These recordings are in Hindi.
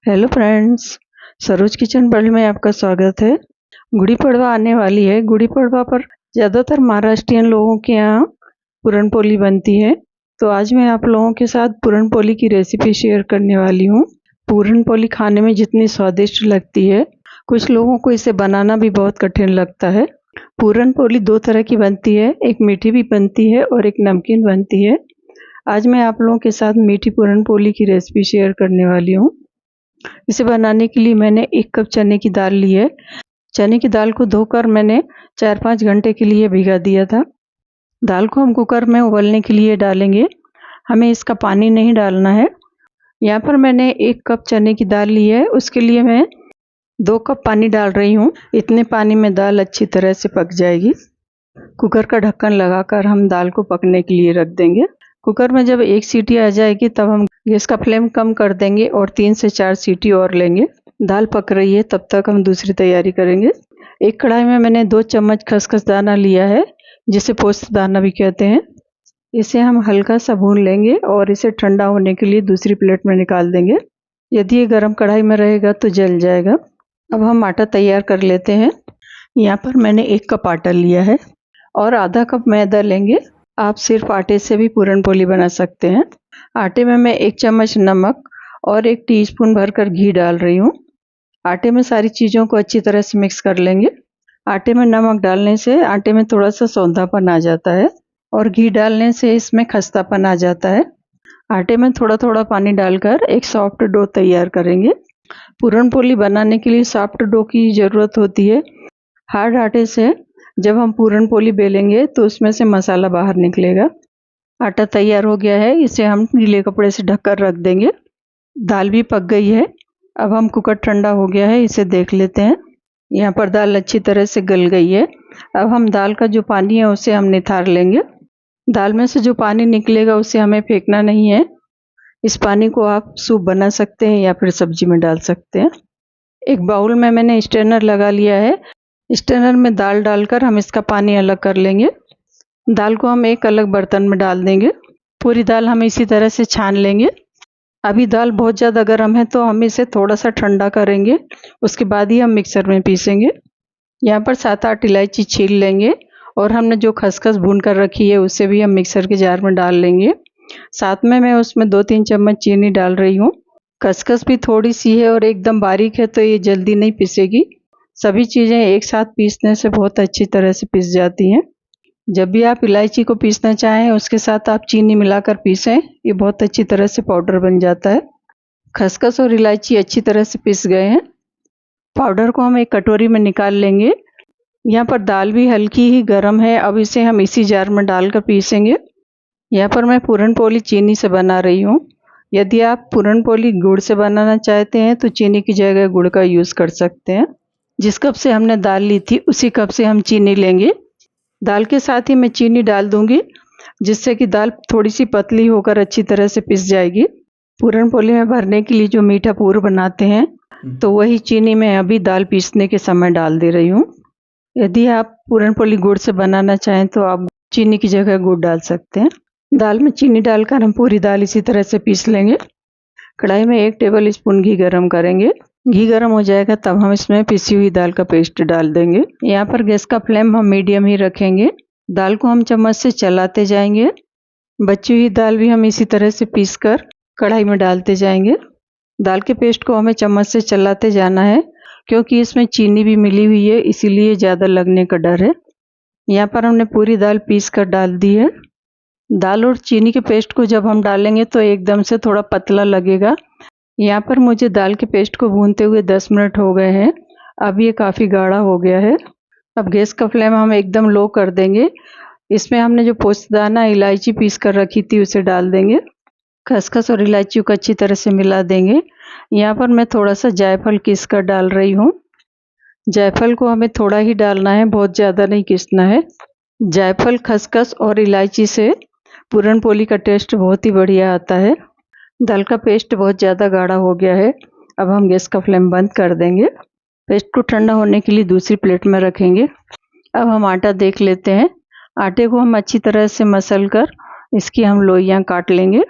Hello friends, Saroj kitchen world में आपका स्वागत है। गुड़ी पड़वा आने वाली है। गुड़ी पड़वा पर ज़्यादातर महाराष्ट्रियन लोगों के यहाँ पूरन पोली बनती है। तो आज मैं आप लोगों के साथ पूरन पोली की रेसिपी शेयर करने वाली हूँ। पूरन पोली खाने में जितनी स्वादिष्ट लगती है, कुछ लोगों को इसे बनाना भी बहुत कठिन लगता है। पूरन पोली दो तरह की बनती है, एक मीठी भी बनती है और एक नमकीन बनती है। आज मैं आप लोगों के साथ मीठी पूरन पोली की रेसिपी शेयर करने वाली हूँ। इसे बनाने के लिए मैंने 1 कप चने की दाल ली है। चने की दाल को धोकर मैंने 4-5 घंटे के लिए भिगा दिया था। दाल को हम कुकर में उबलने के लिए डालेंगे। हमें इसका पानी नहीं डालना है। यहाँ पर मैंने 1 कप चने की दाल ली है, उसके लिए मैं 2 कप पानी डाल रही हूँ। इतने पानी में दाल अच्छी तरह से पक जाएगी। कुकर का ढक्कन लगाकर हम दाल को पकने के लिए रख देंगे। कुकर में जब 1 सीटी आ जाएगी तब हम गैस का फ्लेम कम कर देंगे और 3 से 4 सीटी और लेंगे। दाल पक रही है, तब तक हम दूसरी तैयारी करेंगे। एक कढ़ाई में मैंने 2 चम्मच खसखस दाना लिया है, जिसे पोस्त दाना भी कहते हैं। इसे हम हल्का सा भून लेंगे और इसे ठंडा होने के लिए दूसरी प्लेट में निकाल देंगे। यदि ये गर्म कढ़ाई में रहेगा तो जल जाएगा। अब हम आटा तैयार कर लेते हैं। यहाँ पर मैंने 1 कप आटा लिया है और आधा कप मैदा लेंगे। आप सिर्फ आटे से भी पूरन पोली बना सकते हैं। आटे में मैं 1 चम्मच नमक और 1 टीस्पून भरकर घी डाल रही हूँ। आटे में सारी चीज़ों को अच्छी तरह से मिक्स कर लेंगे। आटे में नमक डालने से आटे में थोड़ा सा सौंधापन आ जाता है और घी डालने से इसमें खस्तापन आ जाता है। आटे में थोड़ा थोड़ा पानी डालकर एक सॉफ्ट डो तैयार करेंगे। पूरन पोली बनाने के लिए सॉफ्ट डो की ज़रूरत होती है। हार्ड आटे से जब हम पूरन पोली बेलेंगे तो उसमें से मसाला बाहर निकलेगा। आटा तैयार हो गया है, इसे हम गीले कपड़े से ढककर रख देंगे। दाल भी पक गई है। अब हम कुकर ठंडा हो गया है, इसे देख लेते हैं। यहाँ पर दाल अच्छी तरह से गल गई है। अब हम दाल का जो पानी है उसे हम निथार लेंगे। दाल में से जो पानी निकलेगा उसे हमें फेंकना नहीं है। इस पानी को आप सूप बना सकते हैं या फिर सब्जी में डाल सकते हैं। एक बाउल में मैंने स्ट्रेनर लगा लिया है। स्ट्रेनर में दाल डालकर हम इसका पानी अलग कर लेंगे। दाल को हम एक अलग बर्तन में डाल देंगे। पूरी दाल हम इसी तरह से छान लेंगे। अभी दाल बहुत ज़्यादा गर्म है तो हम इसे थोड़ा सा ठंडा करेंगे, उसके बाद ही हम मिक्सर में पीसेंगे। यहाँ पर 7-8 इलायची छील लेंगे और हमने जो खसखस भून कर रखी है उसे भी हम मिक्सर के जार में डाल लेंगे। साथ में मैं उसमें 2-3 चम्मच चीनी डाल रही हूँ। खसखस भी थोड़ी सी है और एकदम बारीक है तो ये जल्दी नहीं पिसेगी। सभी चीज़ें एक साथ पीसने से बहुत अच्छी तरह से पिस जाती हैं। जब भी आप इलायची को पीसना चाहें उसके साथ आप चीनी मिलाकर पीसें, ये बहुत अच्छी तरह से पाउडर बन जाता है। खसखस और इलायची अच्छी तरह से पिस गए हैं। पाउडर को हम एक कटोरी में निकाल लेंगे। यहाँ पर दाल भी हल्की ही गर्म है। अब इसे हम इसी जार में डालकर पीसेंगे। यहाँ पर मैं पूरन पोली चीनी से बना रही हूँ। यदि आप पूरन पोली गुड़ से बनाना चाहते हैं तो चीनी की जगह गुड़ का यूज़ कर सकते हैं। जिस कप से हमने दाल ली थी उसी कप से हम चीनी लेंगे। दाल के साथ ही मैं चीनी डाल दूंगी, जिससे कि दाल थोड़ी सी पतली होकर अच्छी तरह से पिस जाएगी। पूरन पोली में भरने के लिए जो मीठा पूर बनाते हैं तो वही चीनी मैं अभी दाल पीसने के समय डाल दे रही हूँ। यदि आप पूरन पोली गुड़ से बनाना चाहें तो आप चीनी की जगह गुड़ डाल सकते हैं। दाल में चीनी डालकर हम पूरी दाल इसी तरह से पीस लेंगे। कढ़ाई में 1 टेबल स्पून घी गरम करेंगे। घी गरम हो जाएगा तब हम इसमें पिसी हुई दाल का पेस्ट डाल देंगे। यहाँ पर गैस का फ्लेम हम मीडियम ही रखेंगे। दाल को हम चम्मच से चलाते जाएंगे। बची हुई दाल भी हम इसी तरह से पीसकर कढ़ाई में डालते जाएंगे। दाल के पेस्ट को हमें चम्मच से चलाते जाना है, क्योंकि इसमें चीनी भी मिली हुई है, इसीलिए ज़्यादा लगने का डर है। यहाँ पर हमने पूरी दाल पीस कर डाल दी है। दाल और चीनी के पेस्ट को जब हम डालेंगे तो एकदम से थोड़ा पतला लगेगा। यहाँ पर मुझे दाल के पेस्ट को भूनते हुए 10 मिनट हो गए हैं। अब ये काफ़ी गाढ़ा हो गया है। अब गैस का फ्लेम हम एकदम लो कर देंगे। इसमें हमने जो पोस्तदाना इलायची पीस कर रखी थी उसे डाल देंगे। खसखस और इलायची को अच्छी तरह से मिला देंगे। यहाँ पर मैं थोड़ा सा जायफल घिस कर डाल रही हूँ। जायफल को हमें थोड़ा ही डालना है, बहुत ज़्यादा नहीं घिसना है। जायफल, खसखस और इलायची से पूरन पोली का टेस्ट बहुत ही बढ़िया आता है। दाल का पेस्ट बहुत ज़्यादा गाढ़ा हो गया है। अब हम गैस का फ्लेम बंद कर देंगे। पेस्ट को ठंडा होने के लिए दूसरी प्लेट में रखेंगे। अब हम आटा देख लेते हैं। आटे को हम अच्छी तरह से मसल कर इसकी हम लोइयाँ काट लेंगे।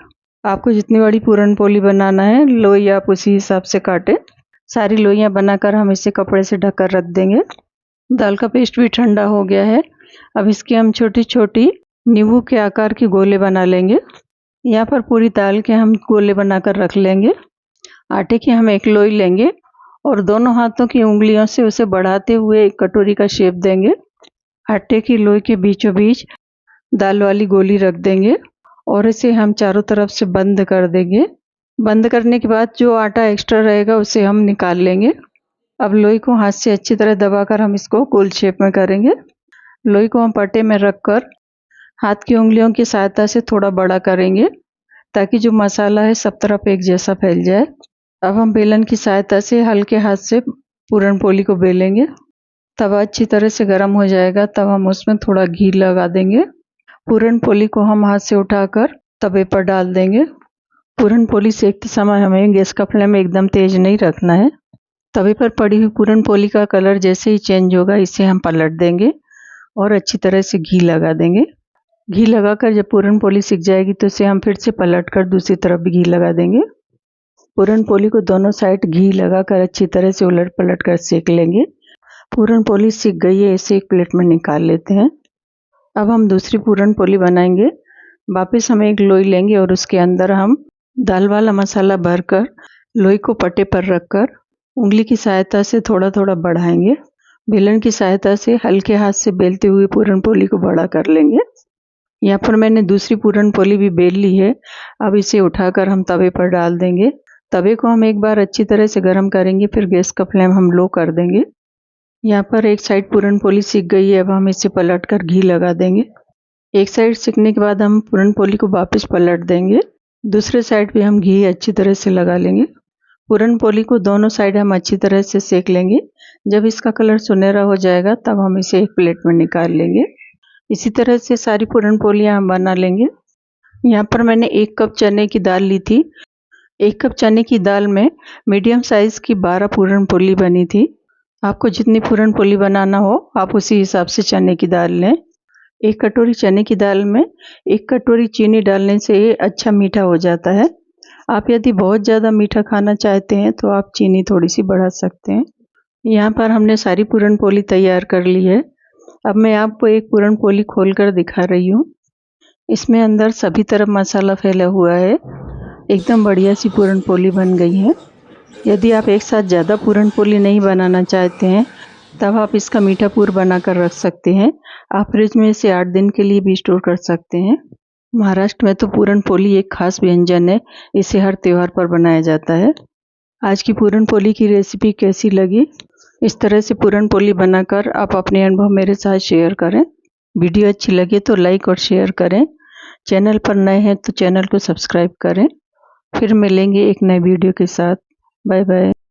आपको जितनी बड़ी पूरन पोली बनाना है लोई आप उसी हिसाब से काटें। सारी लोइयाँ बनाकर हम इसे कपड़े से ढककर रख देंगे। दाल का पेस्ट भी ठंडा हो गया है। अब इसकी हम छोटी छोटी नींबू के आकार की गोले बना लेंगे। यहाँ पर पूरी दाल के हम गोले बनाकर रख लेंगे। आटे की हम एक लोई लेंगे और दोनों हाथों की उंगलियों से उसे बढ़ाते हुए एक कटोरी का शेप देंगे। आटे की लोई के बीचों बीच दाल वाली गोली रख देंगे और इसे हम चारों तरफ से बंद कर देंगे। बंद करने के बाद जो आटा एक्स्ट्रा रहेगा उसे हम निकाल लेंगे। अब लोई को हाथ से अच्छी तरह दबाकर हम इसको गोल शेप में करेंगे। लोई को हम पट्टे में रखकर हाथ की उंगलियों की सहायता से थोड़ा बड़ा करेंगे ताकि जो मसाला है सब तरफ एक जैसा फैल जाए। अब हम बेलन की सहायता से हल्के हाथ से पूरन पोली को बेलेंगे। तवा अच्छी तरह से गर्म हो जाएगा तब हम उसमें थोड़ा घी लगा देंगे। पूरन पोली को हम हाथ से उठाकर तवे पर डाल देंगे। पूरन पोली सेकते समय हमें गैस का फ्लेम एकदम तेज नहीं रखना है। तवे पर पड़ी हुई पूरन पोली का कलर जैसे ही चेंज होगा इसे हम पलट देंगे और अच्छी तरह से घी लगा देंगे। घी लगाकर जब पूरन पोली सिक जाएगी तो इसे हम फिर से पलटकर दूसरी तरफ भी घी लगा देंगे। पूरन पोली को दोनों साइड घी लगाकर अच्छी तरह से उलट पलट कर सेक लेंगे। पूरन पोली सिक गई है, इसे एक प्लेट में निकाल लेते हैं। अब हम दूसरी पूरन पोली बनाएंगे। वापस हम एक लोई लेंगे और उसके अंदर हम दाल वाला मसाला भरकर लोई को पट्टे पर रखकर उंगली की सहायता से थोड़ा थोड़ा बढ़ाएंगे। बेलन की सहायता से हल्के हाथ से बेलते हुए पूरन पोली को बड़ा कर लेंगे। यहाँ पर मैंने दूसरी पूरन पोली भी बेल ली है। अब इसे उठाकर हम तवे पर डाल देंगे। तवे को हम एक बार अच्छी तरह से गर्म करेंगे, फिर गैस का फ्लेम हम लो कर देंगे। यहाँ पर एक साइड पूरन पोली सिक गई है। अब हम इसे पलटकर घी लगा देंगे। एक साइड सिकने के बाद हम पूरन पोली को वापस पलट देंगे। दूसरे साइड भी हम घी अच्छी तरह से लगा लेंगे। पूरन पोली को दोनों साइड हम अच्छी तरह से सेक लेंगे। जब इसका कलर सुनहरा हो जाएगा तब हम इसे एक प्लेट में निकाल लेंगे। इसी तरह से सारी पूरन पोलियाँ हम बना लेंगे। यहाँ पर मैंने 1 कप चने की दाल ली थी। 1 कप चने की दाल में मीडियम साइज़ की 12 पूरन पोली बनी थी। आपको जितनी पूरन पोली बनाना हो आप उसी हिसाब से चने की दाल लें। 1 कटोरी चने की दाल में 1 कटोरी चीनी डालने से ये अच्छा मीठा हो जाता है। आप यदि बहुत ज़्यादा मीठा खाना चाहते हैं तो आप चीनी थोड़ी सी बढ़ा सकते हैं। यहाँ पर हमने सारी पूरन पोली तैयार कर ली है। अब मैं आपको एक पूरन पोली खोलकर दिखा रही हूँ। इसमें अंदर सभी तरफ मसाला फैला हुआ है। एकदम बढ़िया सी पूरन पोली बन गई है। यदि आप एक साथ ज़्यादा पूरन पोली नहीं बनाना चाहते हैं तब आप इसका मीठा पूर बनाकर रख सकते हैं। आप फ्रिज में इसे 8 दिन के लिए भी स्टोर कर सकते हैं। महाराष्ट्र में तो पूरन पोली एक खास व्यंजन है। इसे हर त्यौहार पर बनाया जाता है। आज की पूरन पोली की रेसिपी कैसी लगी? इस तरह से पूरन पोली बनाकर आप अपने अनुभव मेरे साथ शेयर करें। वीडियो अच्छी लगे तो लाइक और शेयर करें। चैनल पर नए हैं तो चैनल को सब्सक्राइब करें। फिर मिलेंगे एक नए वीडियो के साथ। Bye bye.